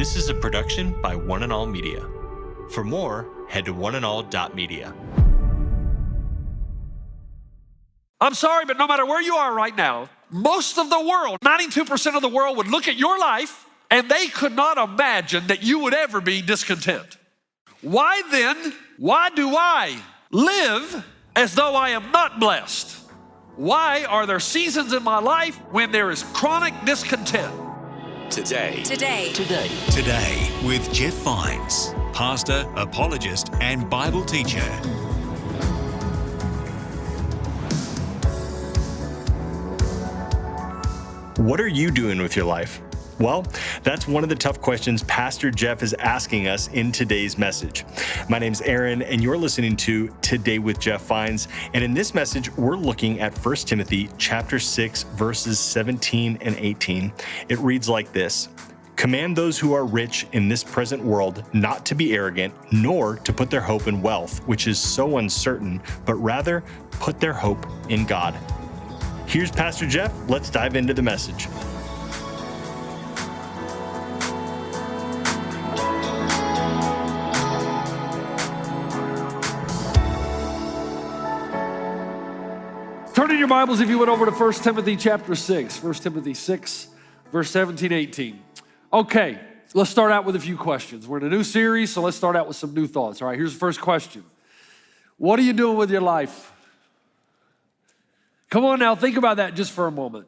This is a production by One and All Media. For more, head to oneandall.media. I'm sorry, but no matter where you are right now, most of the world, 92% of the world would look at your life and they could not imagine that you would ever be discontent. Why then, why do I live as though I am not blessed? Why are there seasons in my life when there is chronic discontent? Today with Jeff Vines, pastor, apologist, and Bible teacher. What are you doing with your life? Well, that's one of the tough questions Pastor Jeff is asking us in today's message. My name's Aaron, and you're listening to Today with Jeff Vines. And in this message, we're looking at 1 Timothy chapter 6, verses 17 and 18. It reads like this: "Command those who are rich in this present world not to be arrogant, nor to put their hope in wealth, which is so uncertain, but rather put their hope in God." Here's Pastor Jeff. Let's dive into the message. Turn in your Bibles, if you would, over to 1 Timothy chapter 6. 1 Timothy 6, verse 17, 18. Okay, let's start out with a few questions. We're in a new series, so let's start out with some new thoughts. All right, here's the first question. What are you doing with your life? Come on now, think about that just for a moment.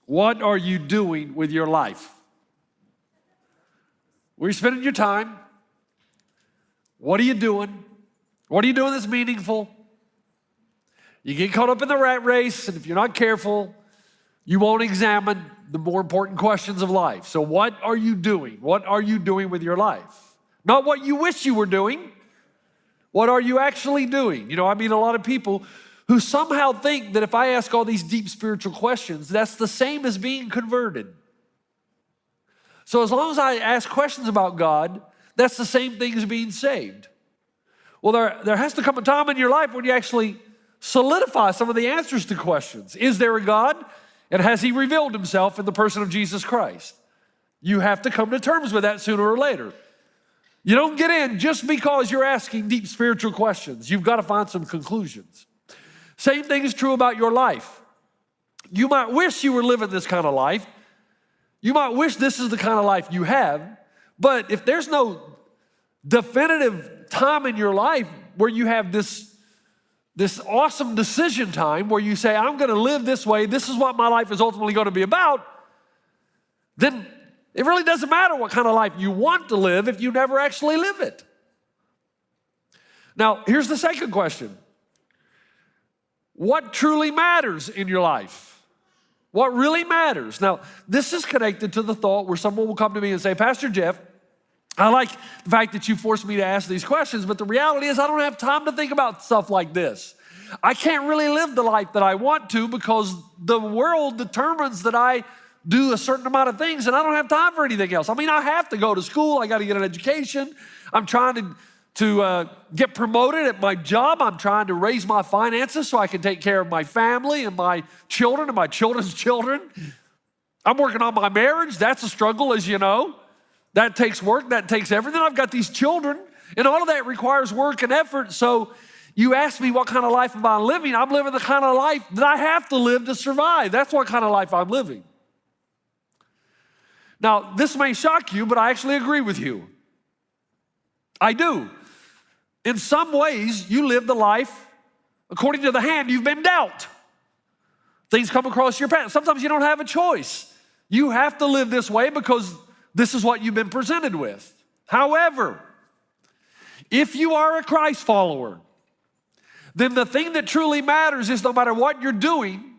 What are you doing with your life? Where are you spending your time? What are you doing? What are you doing that's meaningful? You get caught up in the rat race, and if you're not careful, you won't examine the more important questions of life. So what are you doing? What are you doing with your life? Not what you wish you were doing. What are you actually doing? You know, I meet a lot of people who somehow think that if I ask all these deep spiritual questions, that's the same as being converted. So as long as I ask questions about God, that's the same thing as being saved. Well, there has to come a time in your life when you actually solidify some of the answers to questions. Is there a God? And has he revealed himself in the person of Jesus Christ? You have to come to terms with that sooner or later. You don't get in just because you're asking deep spiritual questions. You've got to find some conclusions. Same thing is true about your life. You might wish you were living this kind of life. You might wish this is the kind of life you have. But if there's no definitive time in your life where you have this awesome decision time where you say, I'm going to live this way, this is what my life is ultimately going to be about, then it really doesn't matter what kind of life you want to live if you never actually live it. Now, here's the second question. What truly matters in your life? What really matters? Now, this is connected to the thought where someone will come to me and say, Pastor Jeff, I like the fact that you forced me to ask these questions, but the reality is I don't have time to think about stuff like this. I can't really live the life that I want to because the world determines that I do a certain amount of things and I don't have time for anything else. I mean, I have to go to school. I got to get an education. I'm trying to get promoted at my job. I'm trying to raise my finances so I can take care of my family and my children and my children's children. I'm working on my marriage. That's a struggle, as you know. That takes work, that takes everything. I've got these children, and all of that requires work and effort. So you ask me what kind of life am I living? I'm living the kind of life that I have to live to survive. That's what kind of life I'm living. Now, this may shock you, but I actually agree with you. I do. In some ways, you live the life according to the hand you've been dealt. Things come across your path. Sometimes you don't have a choice. You have to live this way because this is what you've been presented with. However, if you are a Christ follower, then the thing that truly matters is no matter what you're doing,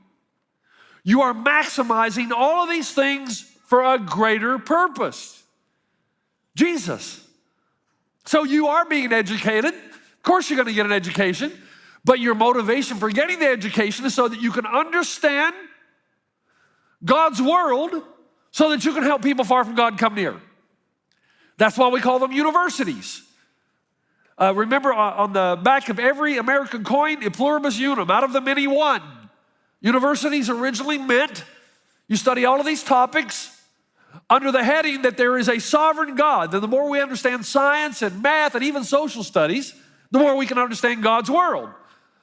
you are maximizing all of these things for a greater purpose. Jesus. So you are being educated. Of course you're going to get an education, but your motivation for getting the education is so that you can understand God's world so that you can help people far from God come near. That's why we call them universities. Remember on the back of every American coin, e pluribus unum, out of the many one. Universities originally meant you study all of these topics under the heading that there is a sovereign God. Then the more we understand science and math and even social studies, the more we can understand God's world.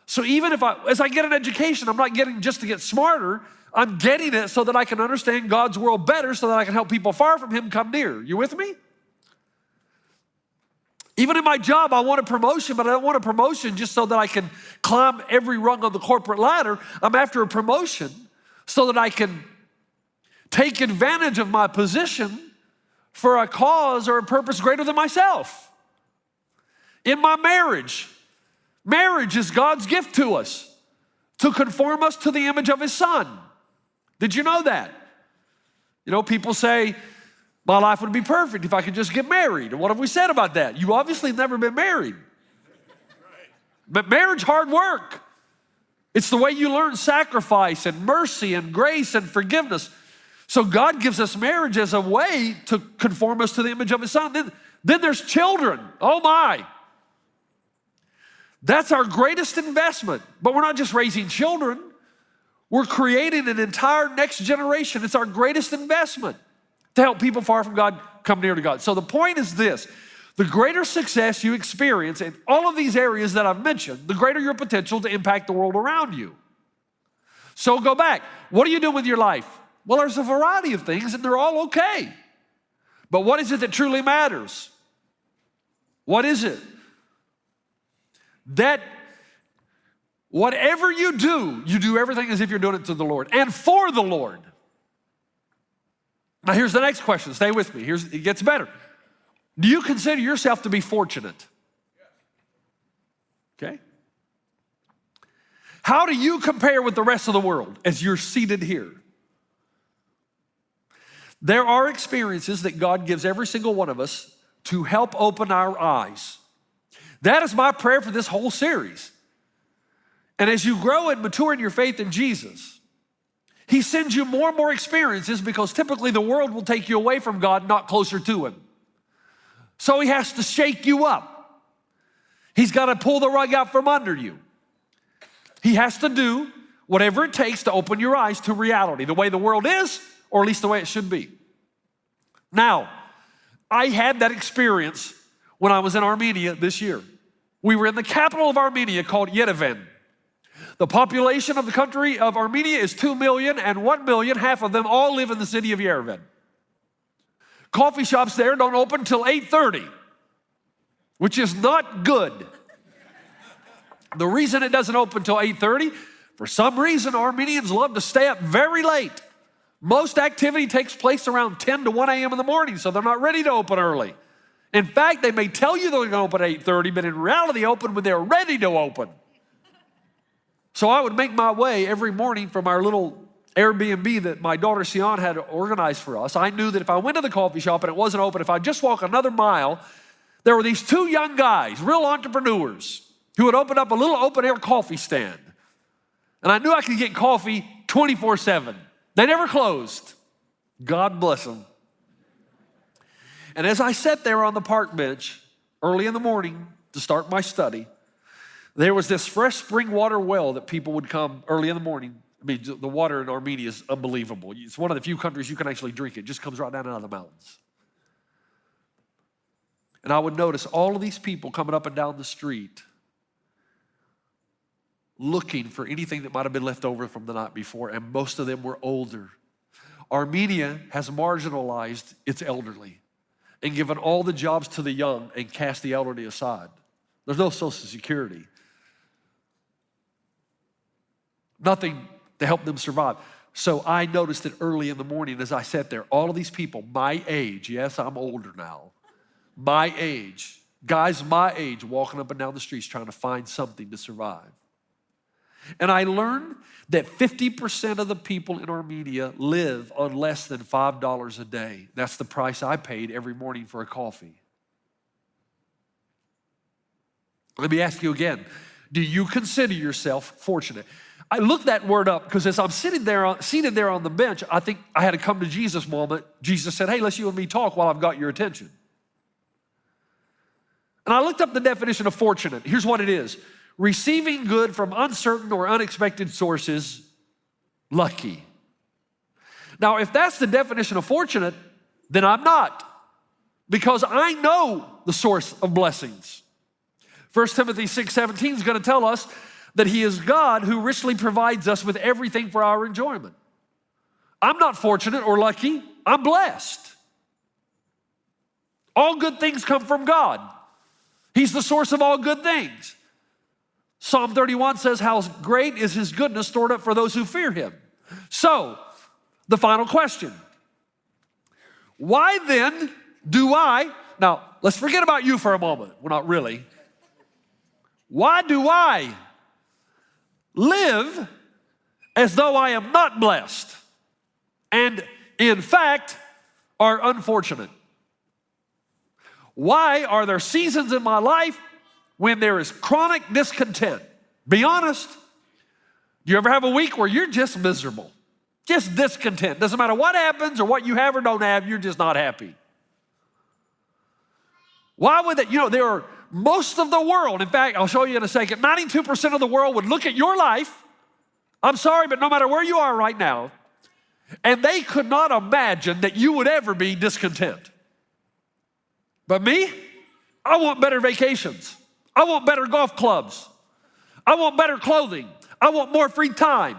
So even as I get an education, I'm not getting just to get smarter, I'm getting it so that I can understand God's world better so that I can help people far from Him come near. You with me? Even in my job, I want a promotion, but I don't want a promotion just so that I can climb every rung on the corporate ladder. I'm after a promotion so that I can take advantage of my position for a cause or a purpose greater than myself. In my marriage is God's gift to us to conform us to the image of His Son. Did you know that? You know, people say, my life would be perfect if I could just get married. And what have we said about that? You obviously have never been married. But marriage, hard work. It's the way you learn sacrifice and mercy and grace and forgiveness. So God gives us marriage as a way to conform us to the image of His Son. Then there's children. Oh my. That's our greatest investment. But we're not just raising children. We're creating an entire next generation. It's our greatest investment to help people far from God come near to God. So the point is this: the greater success you experience in all of these areas that I've mentioned, the greater your potential to impact the world around you. So go back. What do you do with your life? Well, there's a variety of things and they're all okay. But what is it that truly matters? What is it? That whatever you do everything as if you're doing it to the Lord and for the Lord. Now here's the next question. Stay with me. It gets better. Do you consider yourself to be fortunate? Okay. How do you compare with the rest of the world as you're seated here? There are experiences that God gives every single one of us to help open our eyes. That is my prayer for this whole series. And as you grow and mature in your faith in Jesus, He sends you more and more experiences because typically the world will take you away from God, not closer to Him. So He has to shake you up. He's got to pull the rug out from under you. He has to do whatever it takes to open your eyes to reality, the way the world is, or at least the way it should be. Now, I had that experience when I was in Armenia this year. We were in the capital of Armenia called Yerevan. The population of the country of Armenia is 2 million, and 1 million, half of them all live in the city of Yerevan. Coffee shops there don't open until 8:30, which is not good. The reason it doesn't open until 8:30, for some reason, Armenians love to stay up very late. Most activity takes place around 10 to 1 a.m. in the morning, so they're not ready to open early. In fact, they may tell you they're going to open at 8:30, but in reality, open when they're ready to open. So I would make my way every morning from our little Airbnb that my daughter Sion had organized for us. I knew that if I went to the coffee shop and it wasn't open, if I just walk another mile, there were these two young guys, real entrepreneurs, who had opened up a little open-air coffee stand. And I knew I could get coffee 24/7. They never closed. God bless them. And as I sat there on the park bench early in the morning to start my study, there was this fresh spring water well that people would come early in the morning. I mean, the water in Armenia is unbelievable. It's one of the few countries you can actually drink it. It just comes right down out of the mountains. And I would notice all of these people coming up and down the street looking for anything that might have been left over from the night before, and most of them were older. Armenia has marginalized its elderly and given all the jobs to the young and cast the elderly aside. There's no Social Security. Nothing to help them survive. So I noticed that early in the morning as I sat there, all of these people my age, yes, I'm older now, my age, guys my age walking up and down the streets trying to find something to survive. And I learned that 50% of the people in Armenia live on less than $5 a day. That's the price I paid every morning for a coffee. Let me ask you again, do you consider yourself fortunate? I looked that word up because as I'm seated there on the bench, I think I had a come to Jesus moment. Jesus said, hey, let's you and me talk while I've got your attention. And I looked up the definition of fortunate. Here's what it is. Receiving good from uncertain or unexpected sources, lucky. Now, if that's the definition of fortunate, then I'm not, because I know the source of blessings. 1 Timothy 6:17 is going to tell us that he is God who richly provides us with everything for our enjoyment. I'm not fortunate or lucky, I'm blessed. All good things come from God. He's the source of all good things. Psalm 31 says, how great is his goodness stored up for those who fear him. So, the final question. Why then do I, now let's forget about you for a moment. Well, not really. Why do I live as though I am not blessed and in fact are unfortunate? Why are there seasons in my life when there is chronic discontent? Be honest. Do you ever have a week where you're just miserable? Just discontent. Doesn't matter what happens or what you have or don't have, you're just not happy. Why would that? There are most of the world, in fact, I'll show you in a second, 92% of the world would look at your life, I'm sorry, but no matter where you are right now, and they could not imagine that you would ever be discontent. But me, I want better vacations. I want better golf clubs. I want better clothing. I want more free time.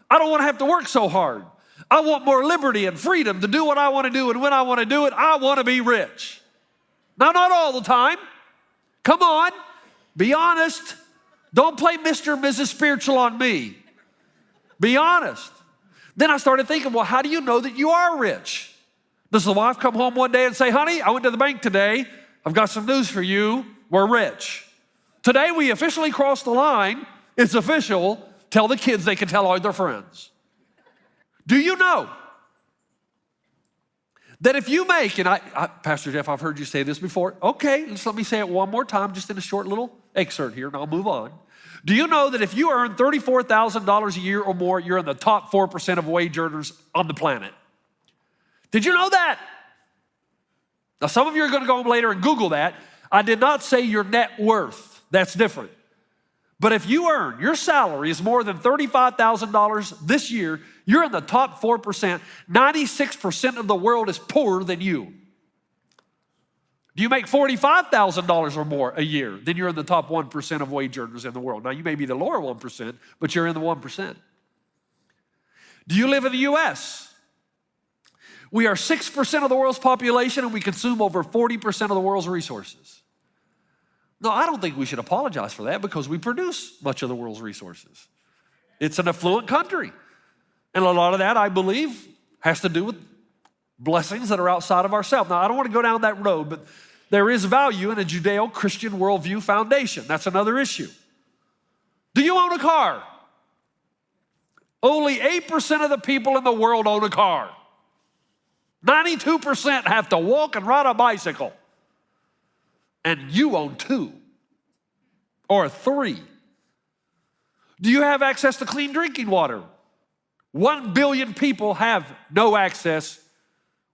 I don't want to have to work so hard. I want more liberty and freedom to do what I want to do and when I want to do it. I want to be rich. Now, not all the time. Come on, be honest. Don't play Mr. and Mrs. Spiritual on me. Be honest. Then I started thinking, well, how do you know that you are rich? Does the wife come home one day and say, honey, I went to the bank today. I've got some news for you. We're rich. Today we officially crossed the line. It's official. Tell the kids they can tell all their friends. Do you know that if you make, and Pastor Jeff, I've heard you say this before. Okay, just let me say it one more time, just in a short little excerpt here, and I'll move on. Do you know that if you earn $34,000 a year or more, you're in the top 4% of wage earners on the planet? Did you know that? Now, some of you are going to go home later and Google that. I did not say your net worth. That's different. But if you earn, your salary is more than $35,000 this year, you're in the top 4%. 96% of the world is poorer than you. Do you make $45,000 or more a year, then you're in the top 1% of wage earners in the world. Now, you may be the lower 1%, but you're in the 1%. Do you live in the U.S.? We are 6% of the world's population, and we consume over 40% of the world's resources. No, I don't think we should apologize for that because we produce much of the world's resources. It's an affluent country. And a lot of that, I believe, has to do with blessings that are outside of ourselves. Now, I don't want to go down that road, but there is value in a Judeo-Christian worldview foundation. That's another issue. Do you own a car? Only 8% of the people in the world own a car. 92% have to walk and ride a bicycle. And you own 2 or 3. Do you have access to clean drinking water? 1 billion people have no access,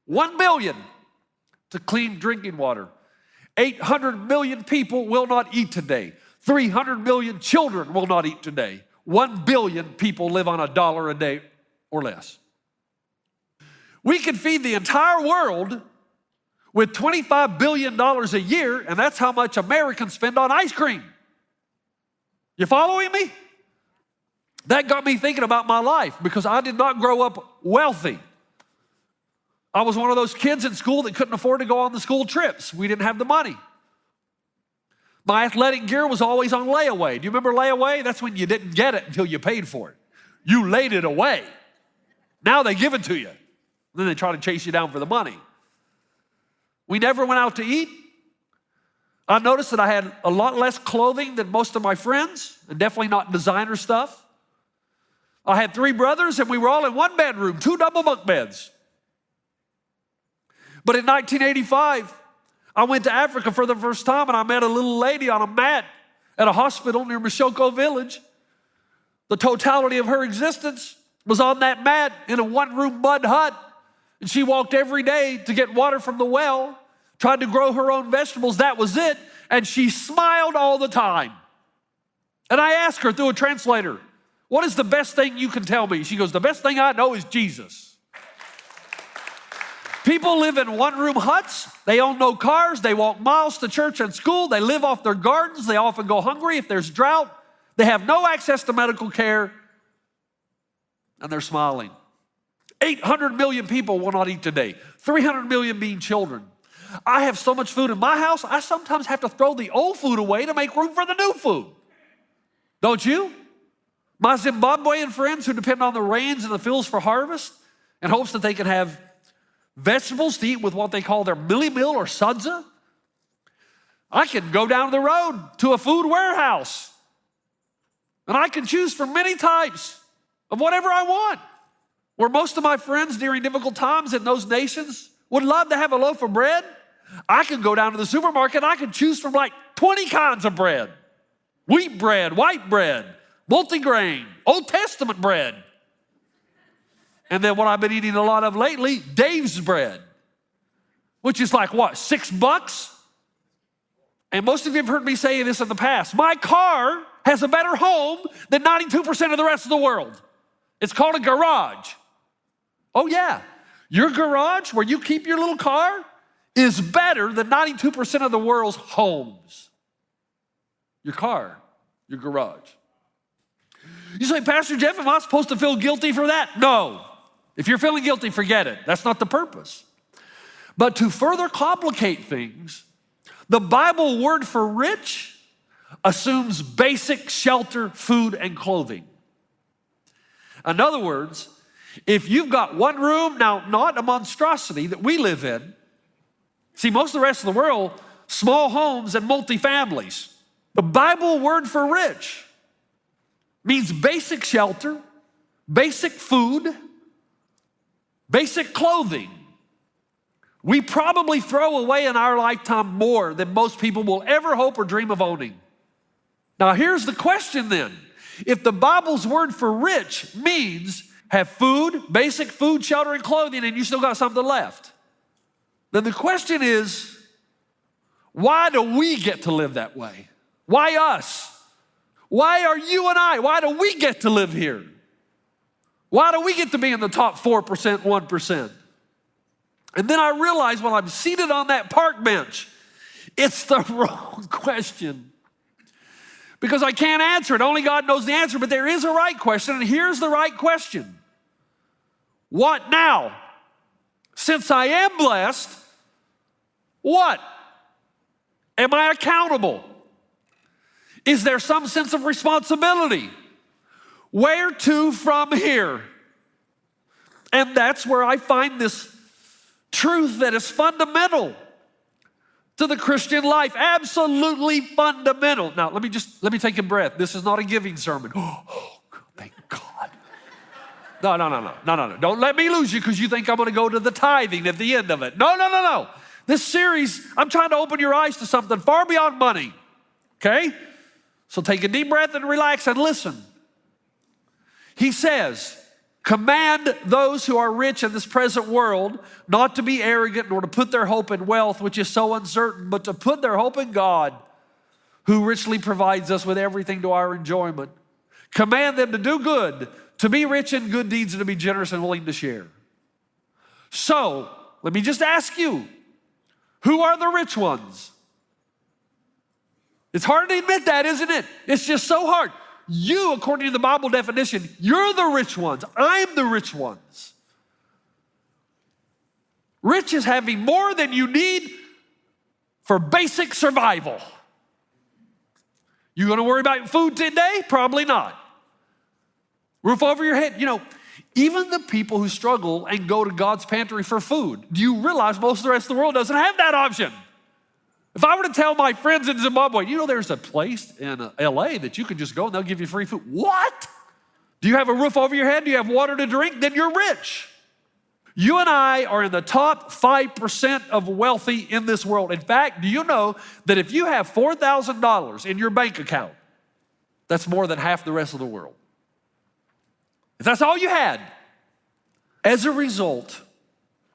1 billion, to clean drinking water. 800 million people will not eat today. 300 million children will not eat today. 1 billion people live on $1 a day or less. We could feed the entire world with $25 billion a year, and that's how much Americans spend on ice cream. You following me? That got me thinking about my life because I did not grow up wealthy. I was one of those kids in school that couldn't afford to go on the school trips. We didn't have the money. My athletic gear was always on layaway. Do you remember layaway? That's when you didn't get it until you paid for it. You laid it away. Now they give it to you. Then they try to chase you down for the money. We never went out to eat. I noticed that I had a lot less clothing than most of my friends, and definitely not designer stuff. I had 3 brothers, and we were all in one bedroom, 2 double bunk beds. But in 1985, I went to Africa for the first time, and I met a little lady on a mat at a hospital near Mashoko Village. The totality of her existence was on that mat in a 1-room mud hut. And she walked every day to get water from the well, tried to grow her own vegetables. That was it. And she smiled all the time. And I asked her through a translator, what is the best thing you can tell me? She goes, the best thing I know is Jesus. People live in one-room huts. They own no cars. They walk miles to church and school. They live off their gardens. They often go hungry if there's drought. They have no access to medical care, and they're smiling. 800 million people will not eat today, 300 million being children. I have so much food in my house, I sometimes have to throw the old food away to make room for the new food. Don't you? My Zimbabwean friends who depend on the rains and the fields for harvest in hopes that they can have vegetables to eat with what they call their millie meal or sudza. I can go down the road to a food warehouse and I can choose from many types of whatever I want. Where most of my friends during difficult times in those nations would love to have a loaf of bread, I can go down to the supermarket and I can choose from like 20 kinds of bread. Wheat bread, white bread, multigrain, Old Testament bread. And then what I've been eating a lot of lately, Dave's bread, which is like what, $6? And most of you have heard me say this in the past. My car has a better home than 92% of the rest of the world. It's called a garage. Oh yeah, your garage where you keep your little car is better than 92% of the world's homes. Your car, your garage. You say, Pastor Jeff, am I supposed to feel guilty for that? No. If you're feeling guilty, forget it. That's not the purpose. But to further complicate things, the Bible word for rich assumes basic shelter, food, and clothing. In other words, if you've got one room, now not a monstrosity that we live in. See, most of the rest of the world, small homes and multi-families. The Bible word for rich means basic shelter, basic food, basic clothing. We probably throw away in our lifetime more than most people will ever hope or dream of owning. Now here's the question then. If the Bible's word for rich means have food, basic food, shelter, and clothing, and you still got something left, then the question is, why do we get to live that way? Why us? Why are you and I, why do we get to live here? Why do we get to be in the top 4%, 1%? And then I realize when I'm seated on that park bench, it's the wrong question. Because I can't answer it. Only God knows the answer, but there is a right question, and here's the right question. What now? Since I am blessed, what? Am I accountable? Is there some sense of responsibility? Where to from here? And that's where I find this truth that is fundamental to the Christian life. Absolutely fundamental. Now, let me take a breath. This is not a giving sermon. Oh, thank God. No. Don't let me lose you because you think I'm going to go to the tithing at the end of it. No. This series, I'm trying to open your eyes to something far beyond money. Okay? So take a deep breath and relax and listen. He says, command those who are rich in this present world not to be arrogant nor to put their hope in wealth, which is so uncertain, but to put their hope in God, who richly provides us with everything to our enjoyment. Command them to do good, to be rich in good deeds, and to be generous and willing to share. So, let me just ask you, who are the rich ones? It's hard to admit that, isn't it? It's just so hard. You, according to the Bible definition, you're the rich ones. I'm the rich ones. Rich is having more than you need for basic survival. You gonna worry about food today? Probably not. Roof over your head. You know, even the people who struggle and go to God's pantry for food, do you realize most of the rest of the world doesn't have that option? If I were to tell my friends in Zimbabwe, you know, there's a place in LA that you can just go and they'll give you free food. What? Do you have a roof over your head? Do you have water to drink? Then you're rich. You and I are in the top 5% of wealthy in this world. In fact, do you know that if you have $4,000 in your bank account, that's more than half the rest of the world? If that's all you had, as a result,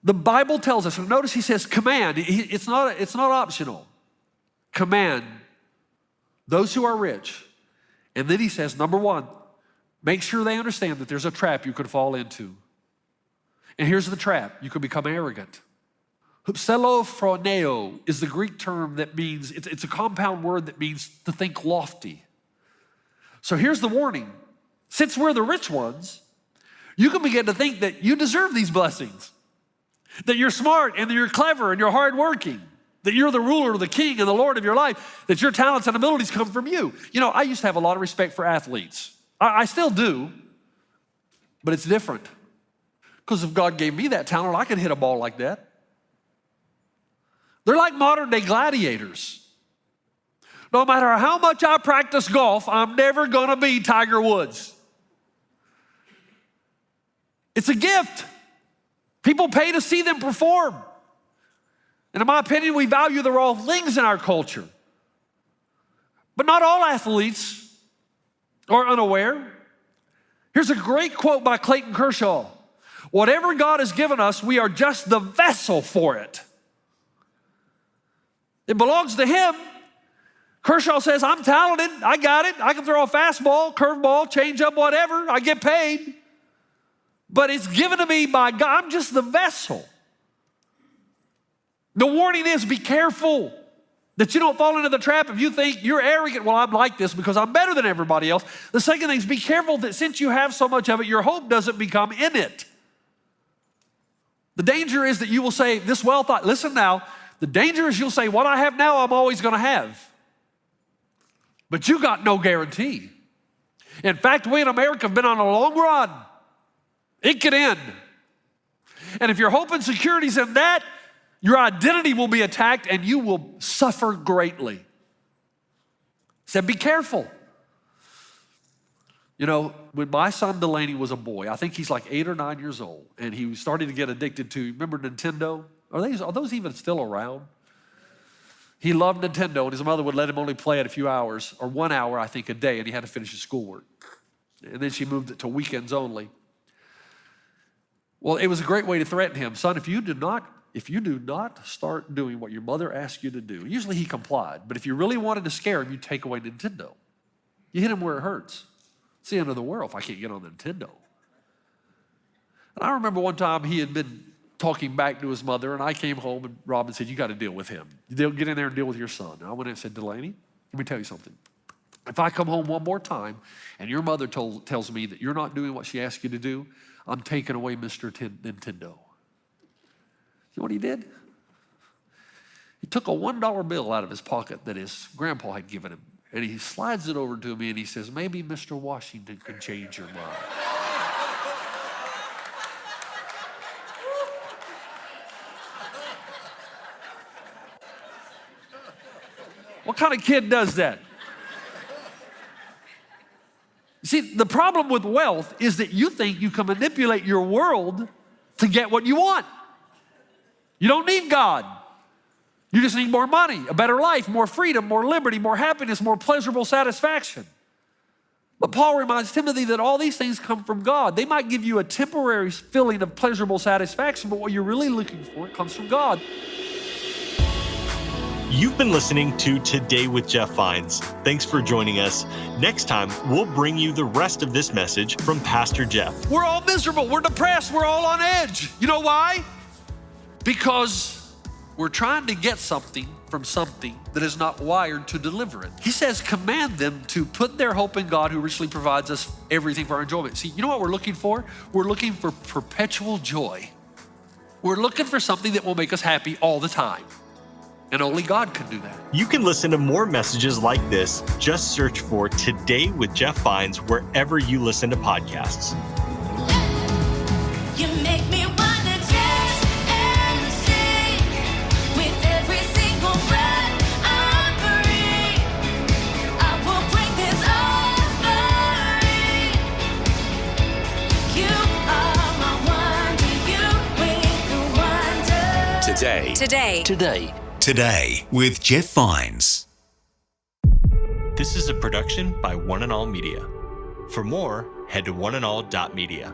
the Bible tells us, and notice he says command, it's not optional. Command those who are rich. And then he says, number one, make sure they understand that there's a trap you could fall into. And here's the trap, you could become arrogant. Hypselophroneo is the Greek term that means, it's a compound word that means to think lofty. So here's the warning. Since we're the rich ones, you can begin to think that you deserve these blessings, that you're smart and that you're clever and you're hardworking, that you're the ruler, the king, and the Lord of your life, that your talents and abilities come from you. You know, I used to have a lot of respect for athletes. I still do, but it's different. Because if God gave me that talent, I could hit a ball like that. They're like modern day gladiators. No matter how much I practice golf, I'm never gonna be Tiger Woods. It's a gift. People pay to see them perform. And in my opinion, we value the wrong things in our culture. But not all athletes are unaware. Here's a great quote by Clayton Kershaw. Whatever God has given us, we are just the vessel for it. It belongs to Him. Kershaw says, I'm talented, I got it. I can throw a fastball, curveball, changeup, whatever. I get paid. But it's given to me by God. I'm just the vessel. The warning is be careful that you don't fall into the trap if you think you're arrogant. Well, I'm like this because I'm better than everybody else. The second thing is be careful that since you have so much of it, your hope doesn't become in it. The danger is that you will say, this wealth, listen now, the danger is you'll say, what I have now, I'm always gonna have. But you got no guarantee. In fact, we in America have been on a long run. It could end. And if your hope and security is in that, your identity will be attacked and you will suffer greatly. He said, be careful. You know, when my son Delaney was a boy, I think he's like 8 or 9 years old, and he was starting to get addicted to, remember Nintendo? Are those even still around? He loved Nintendo, and his mother would let him only play it a few hours, or 1 hour, I think, a day, and he had to finish his schoolwork. And then she moved it to weekends only. Well, it was a great way to threaten him. Son, if you do not start doing what your mother asked you to do, usually he complied, but if you really wanted to scare him, you take away Nintendo. You hit him where it hurts. It's the end of the world if I can't get on the Nintendo. And I remember one time he had been talking back to his mother, and I came home, and Robin said, you got to deal with him. Get in there and deal with your son. And I went in and said, Delaney, let me tell you something. If I come home one more time and your mother tells me that you're not doing what she asked you to do, I'm taking away Mr. Nintendo. You know what he did? He took a $1 bill out of his pocket that his grandpa had given him, and he slides it over to me, and he says, maybe Mr. Washington can change your mind. What kind of kid does that? See, the problem with wealth is that you think you can manipulate your world to get what you want. You don't need God. You just need more money, a better life, more freedom, more liberty, more happiness, more pleasurable satisfaction. But Paul reminds Timothy that all these things come from God. They might give you a temporary feeling of pleasurable satisfaction, but what you're really looking for, it comes from God. You've been listening to Today with Jeff Vines. Thanks for joining us. Next time, we'll bring you the rest of this message from Pastor Jeff. We're all miserable. We're depressed. We're all on edge. You know why? Because we're trying to get something from something that is not wired to deliver it. He says, command them to put their hope in God who richly provides us everything for our enjoyment. See, you know what we're looking for? We're looking for perpetual joy. We're looking for something that will make us happy all the time. And only God can do that. You can listen to more messages like this. Just search for Today with Jeff Vines wherever you listen to podcasts. You make me wanna dance and sing with every single breath I breathe. I will bring this offering. You are my wonder, you with the wonder. Today with Jeff Vines. This is a production by One and All Media. For more, head to oneandall.media.